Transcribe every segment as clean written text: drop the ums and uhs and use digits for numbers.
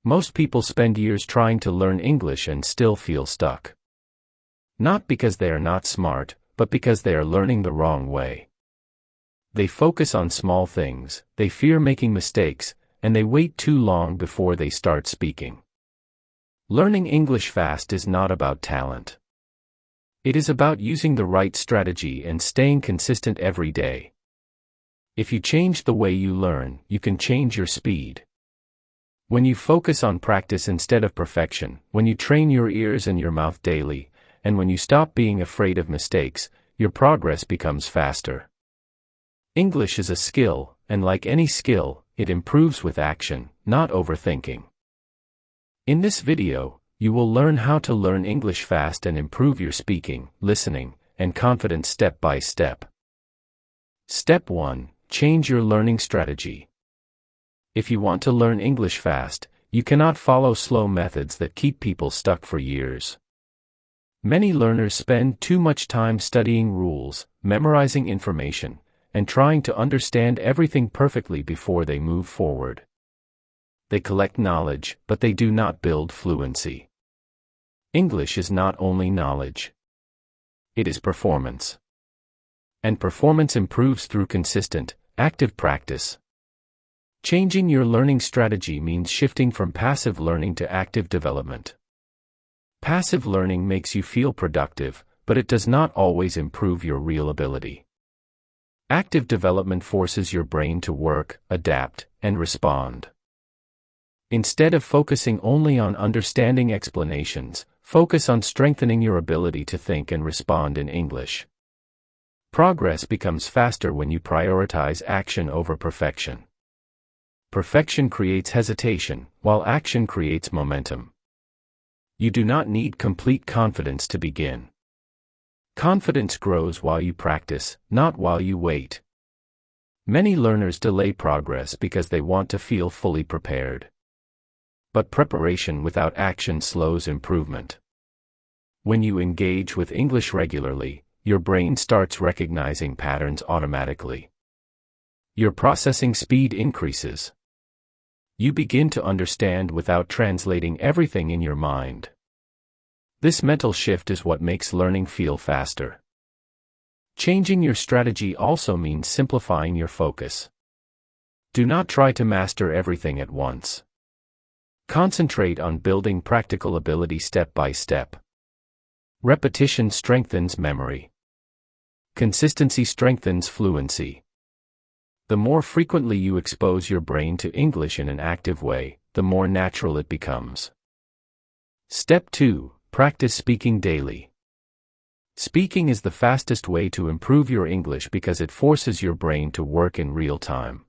Most people spend years trying to learn English and still feel stuck. Not because they are not smart, but because they are learning the wrong way. They focus on small things, they fear making mistakes, and they wait too long before they start speaking. Learning English fast is not about talent. It is about using the right strategy and staying consistent every day. If you change the way you learn, you can change your speed. When you focus on practice instead of perfection, when you train your ears and your mouth daily, and when you stop being afraid of mistakes, your progress becomes faster. English is a skill, and like any skill, it improves with action, not overthinking. In this video, you will learn how to learn English fast and improve your speaking, listening, and confidence step by step. Step 1. Change your learning strategy. If you want to learn English fast, you cannot follow slow methods that keep people stuck for years. Many learners spend too much time studying rules, memorizing information, and trying to understand everything perfectly before they move forward. They collect knowledge, but they do not build fluency. English is not only knowledge. It is performance. And performance improves through consistent, active practice. Changing your learning strategy means shifting from passive learning to active development. Passive learning makes you feel productive, but it does not always improve your real ability. Active development forces your brain to work, adapt, and respond. Instead of focusing only on understanding explanations, focus on strengthening your ability to think and respond in English. Progress becomes faster when you prioritize action over perfection. Perfection creates hesitation, while action creates momentum. You do not need complete confidence to begin. Confidence grows while you practice, not while you wait. Many learners delay progress because they want to feel fully prepared. But preparation without action slows improvement. When you engage with English regularly, your brain starts recognizing patterns automatically. Your processing speed increases. You begin to understand without translating everything in your mind. This mental shift is what makes learning feel faster. Changing your strategy also means simplifying your focus. Do not try to master everything at once. Concentrate on building practical ability step by step. Repetition strengthens memory. Consistency strengthens fluency. The more frequently you expose your brain to English in an active way, the more natural it becomes. Step 2. Practice speaking daily. Speaking is the fastest way to improve your English because it forces your brain to work in real time.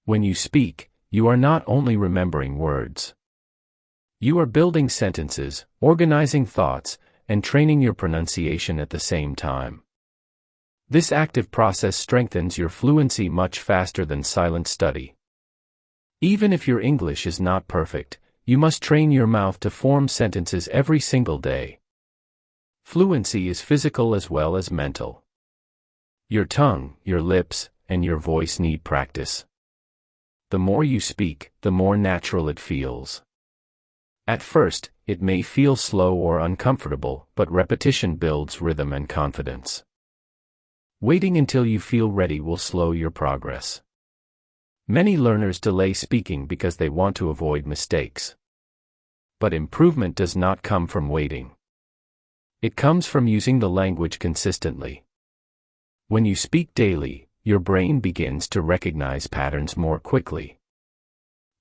When you speak, you are not only remembering words. You are building sentences, organizing thoughts, and training your pronunciation at the same time. This active process strengthens your fluency much faster than silent study. Even if your English is not perfect, you must train your mouth to form sentences every single day. Fluency is physical as well as mental. Your tongue, your lips, and your voice need practice. The more you speak, the more natural it feels. At first, it may feel slow or uncomfortable, but repetition builds rhythm and confidence. Waiting until you feel ready will slow your progress. Many learners delay speaking because they want to avoid mistakes. But improvement does not come from waiting. It comes from using the language consistently. When you speak daily, your brain begins to recognize patterns more quickly.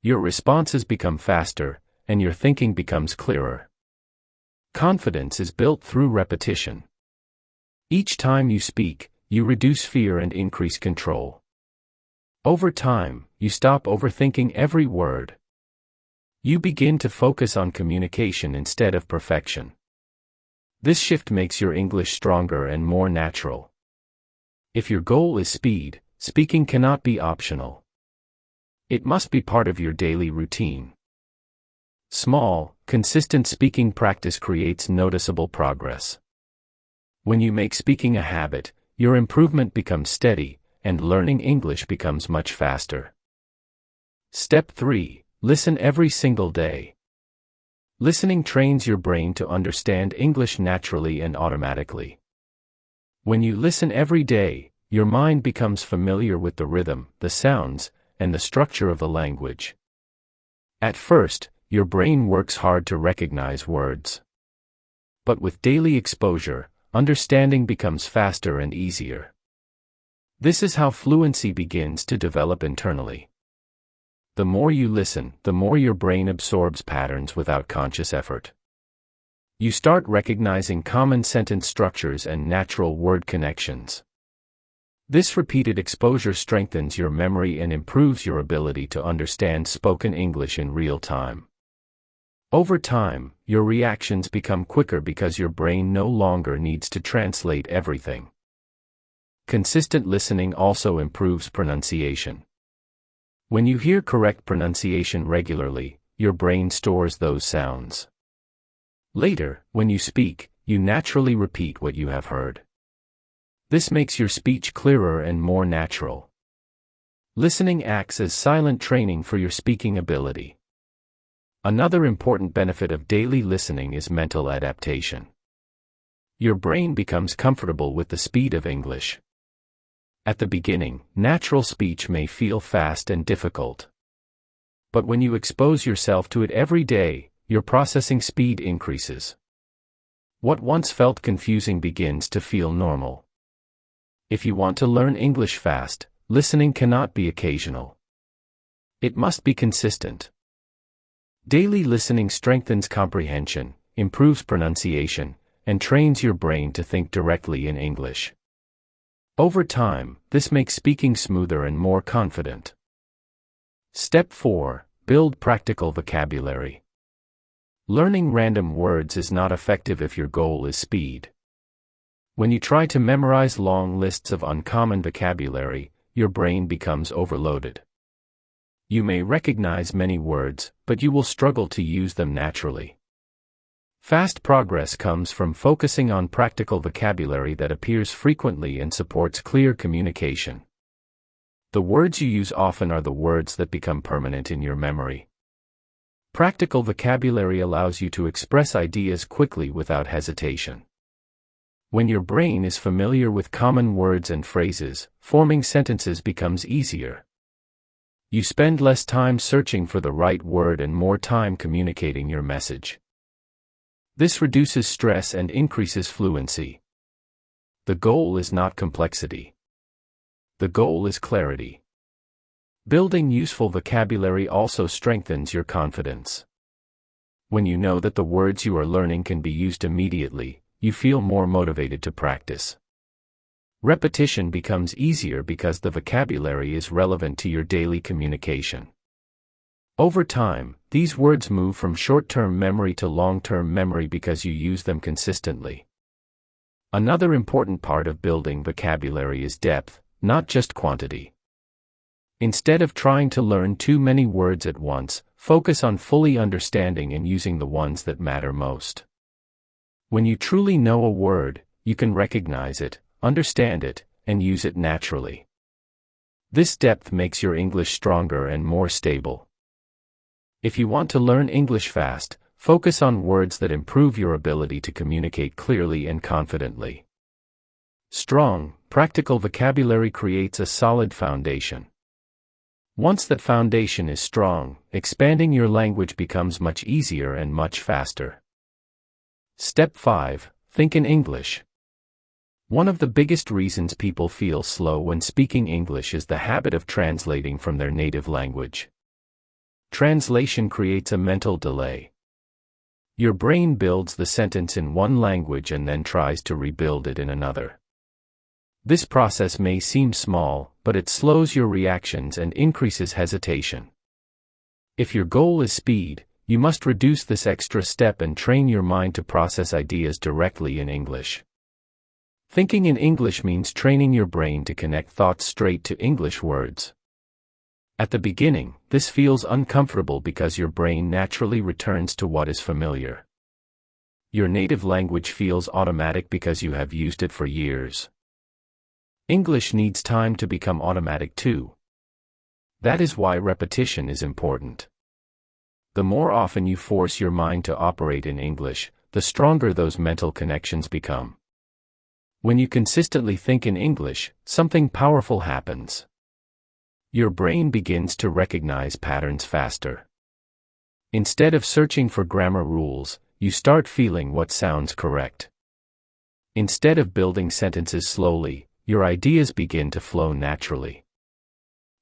Your responses become faster, and your thinking becomes clearer. Confidence is built through repetition. Each time you speak, you reduce fear and increase control. Over time, you stop overthinking every word. You begin to focus on communication instead of perfection. This shift makes your English stronger and more natural. If your goal is speed, speaking cannot be optional. It must be part of your daily routine. Small, consistent speaking practice creates noticeable progress. When you make speaking a habit, your improvement becomes steady, and learning English becomes much faster. Step 3. Listen every single day. Listening trains your brain to understand English naturally and automatically. When you listen every day, your mind becomes familiar with the rhythm, the sounds, and the structure of the language. At first, your brain works hard to recognize words. But with daily exposure, understanding becomes faster and easier. This is how fluency begins to develop internally. The more you listen, the more your brain absorbs patterns without conscious effort. You start recognizing common sentence structures and natural word connections. This repeated exposure strengthens your memory and improves your ability to understand spoken English in real time. Over time, your reactions become quicker because your brain no longer needs to translate everything. Consistent listening also improves pronunciation. When you hear correct pronunciation regularly, your brain stores those sounds. Later, when you speak, you naturally repeat what you have heard. This makes your speech clearer and more natural. Listening acts as silent training for your speaking ability. Another important benefit of daily listening is mental adaptation. Your brain becomes comfortable with the speed of English. At the beginning, natural speech may feel fast and difficult. But when you expose yourself to it every day, your processing speed increases. What once felt confusing begins to feel normal. If you want to learn English fast, listening cannot be occasional. It must be consistent. Daily listening strengthens comprehension, improves pronunciation, and trains your brain to think directly in English. Over time, this makes speaking smoother and more confident. Step 4. Build practical vocabulary. Learning random words is not effective if your goal is speed. When you try to memorize long lists of uncommon vocabulary, your brain becomes overloaded. You may recognize many words, but you will struggle to use them naturally. Fast progress comes from focusing on practical vocabulary that appears frequently and supports clear communication. The words you use often are the words that become permanent in your memory. Practical vocabulary allows you to express ideas quickly without hesitation. When your brain is familiar with common words and phrases, forming sentences becomes easier. You spend less time searching for the right word and more time communicating your message. This reduces stress and increases fluency. The goal is not complexity. The goal is clarity. Building useful vocabulary also strengthens your confidence. When you know that the words you are learning can be used immediately, you feel more motivated to practice. Repetition becomes easier because the vocabulary is relevant to your daily communication. Over time, these words move from short-term memory to long-term memory because you use them consistently. Another important part of building vocabulary is depth, not just quantity. Instead of trying to learn too many words at once, focus on fully understanding and using the ones that matter most. When you truly know a word, you can recognize it, understand it, and use it naturally. This depth makes your English stronger and more stable. If you want to learn English fast, focus on words that improve your ability to communicate clearly and confidently. Strong, practical vocabulary creates a solid foundation. Once that foundation is strong, expanding your language becomes much easier and much faster. Step 5. Think in English. One of the biggest reasons people feel slow when speaking English is the habit of translating from their native language. Translation creates a mental delay. Your brain builds the sentence in one language and then tries to rebuild it in another. This process may seem small, but it slows your reactions and increases hesitation. If your goal is speed, you must reduce this extra step and train your mind to process ideas directly in English. Thinking in English means training your brain to connect thoughts straight to English words. At the beginning, this feels uncomfortable because your brain naturally returns to what is familiar. Your native language feels automatic because you have used it for years. English needs time to become automatic too. That is why repetition is important. The more often you force your mind to operate in English, the stronger those mental connections become. When you consistently think in English, something powerful happens. Your brain begins to recognize patterns faster. Instead of searching for grammar rules, you start feeling what sounds correct. Instead of building sentences slowly, your ideas begin to flow naturally.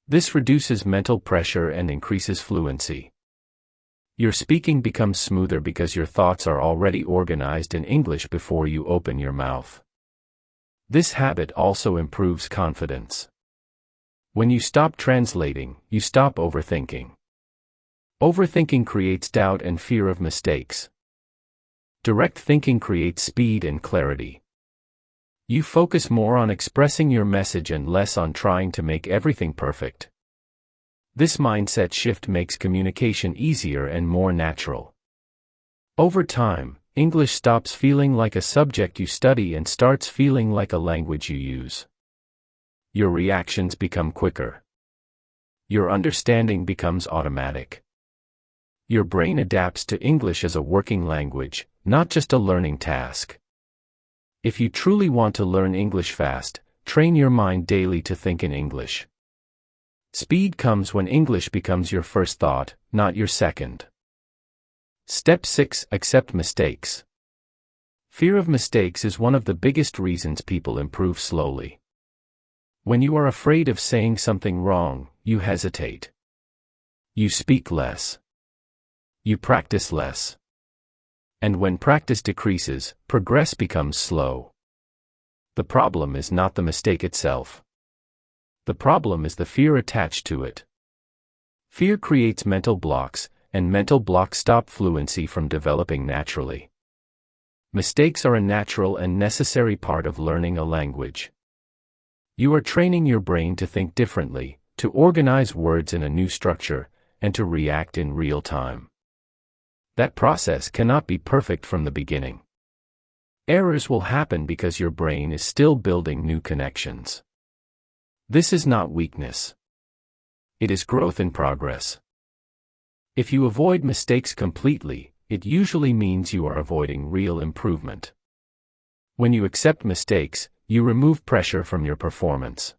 This reduces mental pressure and increases fluency. Your speaking becomes smoother because your thoughts are already organized in English before you open your mouth. This habit also improves confidence. When you stop translating, you stop overthinking. Overthinking creates doubt and fear of mistakes. Direct thinking creates speed and clarity. You focus more on expressing your message and less on trying to make everything perfect. This mindset shift makes communication easier and more natural. Over time, English stops feeling like a subject you study and starts feeling like a language you use. Your reactions become quicker. Your understanding becomes automatic. Your brain adapts to English as a working language, not just a learning task. If you truly want to learn English fast, train your mind daily to think in English. Speed comes when English becomes your first thought, not your second. Step 6. Accept mistakes. Fear of mistakes is one of the biggest reasons people improve slowly. When you are afraid of saying something wrong, you hesitate. You speak less. You practice less. And when practice decreases, progress becomes slow. The problem is not the mistake itself. The problem is the fear attached to it. Fear creates mental blocks, and mental blocks stop fluency from developing naturally. Mistakes are a natural and necessary part of learning a language. You are training your brain to think differently, to organize words in a new structure, and to react in real time. That process cannot be perfect from the beginning. Errors will happen because your brain is still building new connections. This is not weakness. It is growth in progress. If you avoid mistakes completely, it usually means you are avoiding real improvement. When you accept mistakes, you remove pressure from your performance.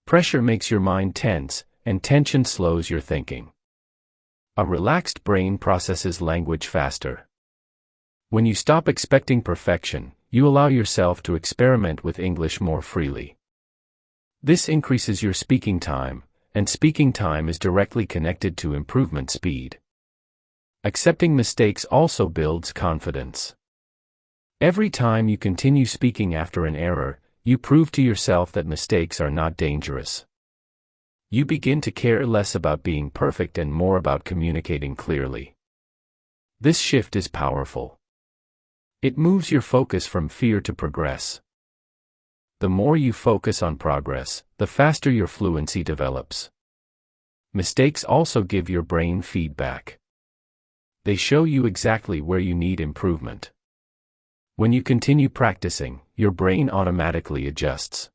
Pressure makes your mind tense, and tension slows your thinking. A relaxed brain processes language faster. When you stop expecting perfection, you allow yourself to experiment with English more freely. This increases your speaking time, and speaking time is directly connected to improvement speed. Accepting mistakes also builds confidence. Every time you continue speaking after an error, you prove to yourself that mistakes are not dangerous. You begin to care less about being perfect and more about communicating clearly. This shift is powerful. It moves your focus from fear to progress. The more you focus on progress, the faster your fluency develops. Mistakes also give your brain feedback. They show you exactly where you need improvement. When you continue practicing, your brain automatically adjusts.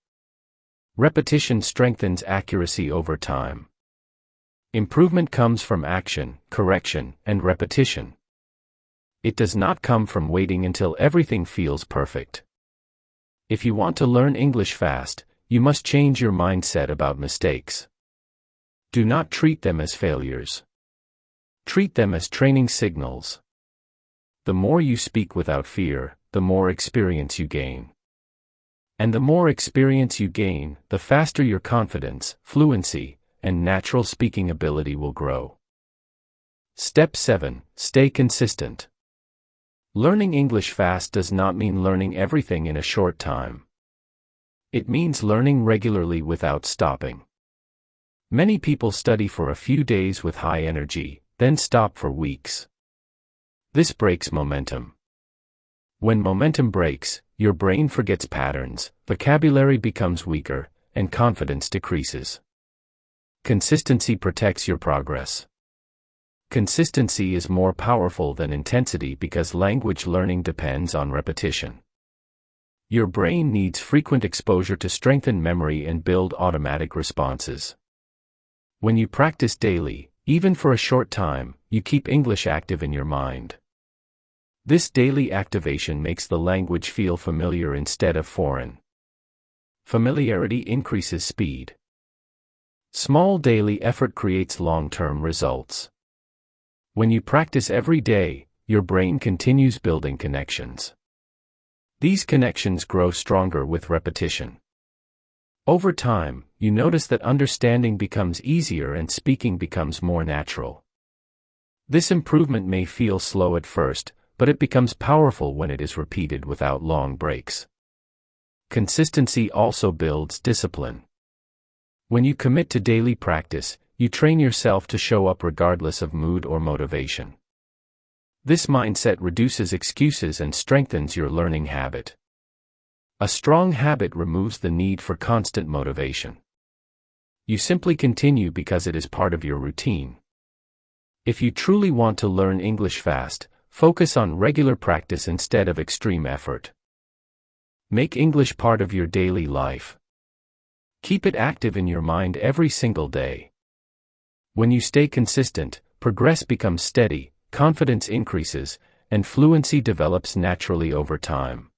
Repetition strengthens accuracy over time. Improvement comes from action, correction, and repetition. It does not come from waiting until everything feels perfect. If you want to learn English fast, you must change your mindset about mistakes. Do not treat them as failures. Treat them as training signals. The more you speak without fear, the more experience you gain. And the more experience you gain, the faster your confidence, fluency, and natural speaking ability will grow. Step 7. Stay consistent. Learning English fast does not mean learning everything in a short time. It means learning regularly without stopping. Many people study for a few days with high energy, then stop for weeks. This breaks momentum. When momentum breaks, your brain forgets patterns, vocabulary becomes weaker, and confidence decreases. Consistency protects your progress. Consistency is more powerful than intensity because language learning depends on repetition. Your brain needs frequent exposure to strengthen memory and build automatic responses. When you practice daily, Even for a short time, you keep English active in your mind. This daily activation makes the language feel familiar instead of foreign. Familiarity increases speed. Small daily effort creates long-term results. When you practice every day, your brain continues building connections. These connections grow stronger with repetition. Over time, you notice that understanding becomes easier and speaking becomes more natural. This improvement may feel slow at first, but it becomes powerful when it is repeated without long breaks. Consistency also builds discipline. When you commit to daily practice, you train yourself to show up regardless of mood or motivation. This mindset reduces excuses and strengthens your learning habit. A strong habit removes the need for constant motivation. You simply continue because it is part of your routine. If you truly want to learn English fast, focus on regular practice instead of extreme effort. Make English part of your daily life. Keep it active in your mind every single day. When you stay consistent, progress becomes steady, confidence increases, and fluency develops naturally over time.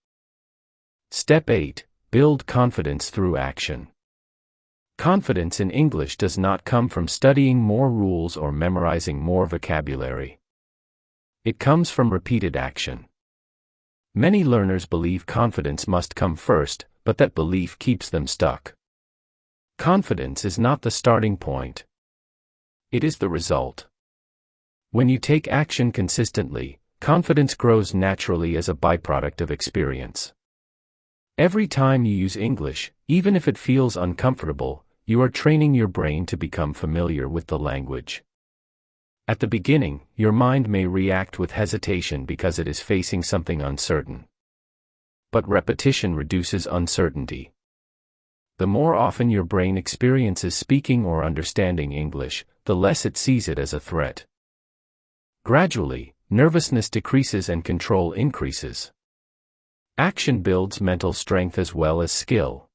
Step 8. Build confidence through action. Confidence in English does not come from studying more rules or memorizing more vocabulary. It comes from repeated action. Many learners believe confidence must come first, but that belief keeps them stuck. Confidence is not the starting point. It is the result. When you take action consistently, confidence grows naturally as a byproduct of experience. Every time you use English, even if it feels uncomfortable, you are training your brain to become familiar with the language. At the beginning, your mind may react with hesitation because it is facing something uncertain. But repetition reduces uncertainty. The more often your brain experiences speaking or understanding English, the less it sees it as a threat. Gradually, nervousness decreases and control increases. Action builds mental strength as well as skill.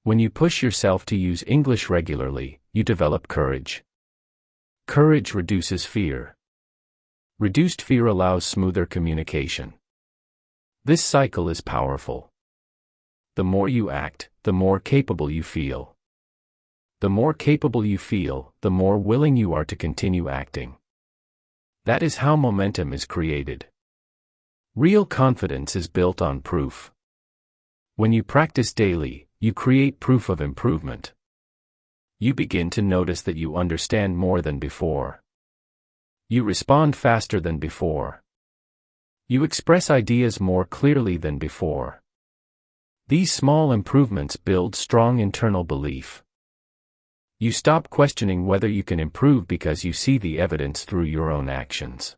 When you push yourself to use English regularly, you develop courage. Courage reduces fear. Reduced fear allows smoother communication. This cycle is powerful. The more you act, the more capable you feel. The more capable you feel, the more willing you are to continue acting. That is how momentum is created. Real confidence is built on proof. When you practice daily, you create proof of improvement. You begin to notice that you understand more than before. You respond faster than before. You express ideas more clearly than before. These small improvements build strong internal belief. You stop questioning whether you can improve because you see the evidence through your own actions.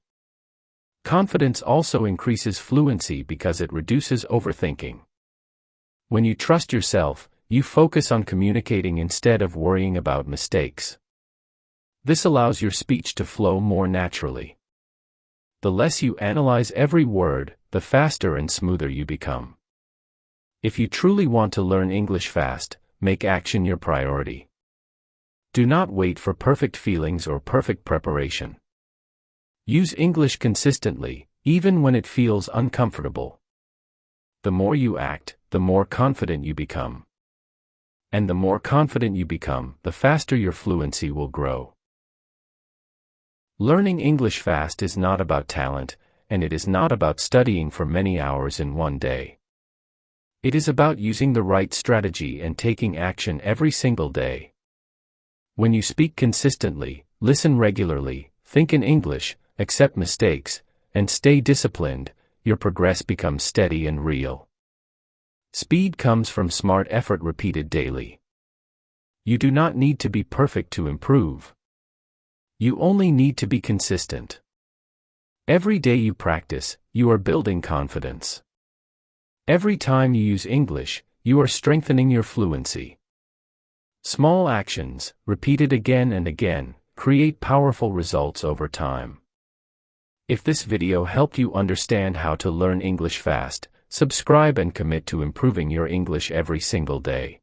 Confidence also increases fluency because it reduces overthinking. When you trust yourself, you focus on communicating instead of worrying about mistakes. This allows your speech to flow more naturally. The less you analyze every word, the faster and smoother you become. If you truly want to learn English fast, make action your priority. Do not wait for perfect feelings or perfect preparation. Use English consistently, even when it feels uncomfortable. The more you act, the more confident you become. And the more confident you become, the faster your fluency will grow. Learning English fast is not about talent, and it is not about studying for many hours in one day. It is about using the right strategy and taking action every single day. When you speak consistently, listen regularly, think in English, accept mistakes, and stay disciplined, your progress becomes steady and real. Speed comes from smart effort repeated daily. You do not need to be perfect to improve. You only need to be consistent. Every day you practice, you are building confidence. Every time you use English, you are strengthening your fluency. Small actions, repeated again and again, create powerful results over time. If this video helped you understand how to learn English fast, subscribe and commit to improving your English every single day.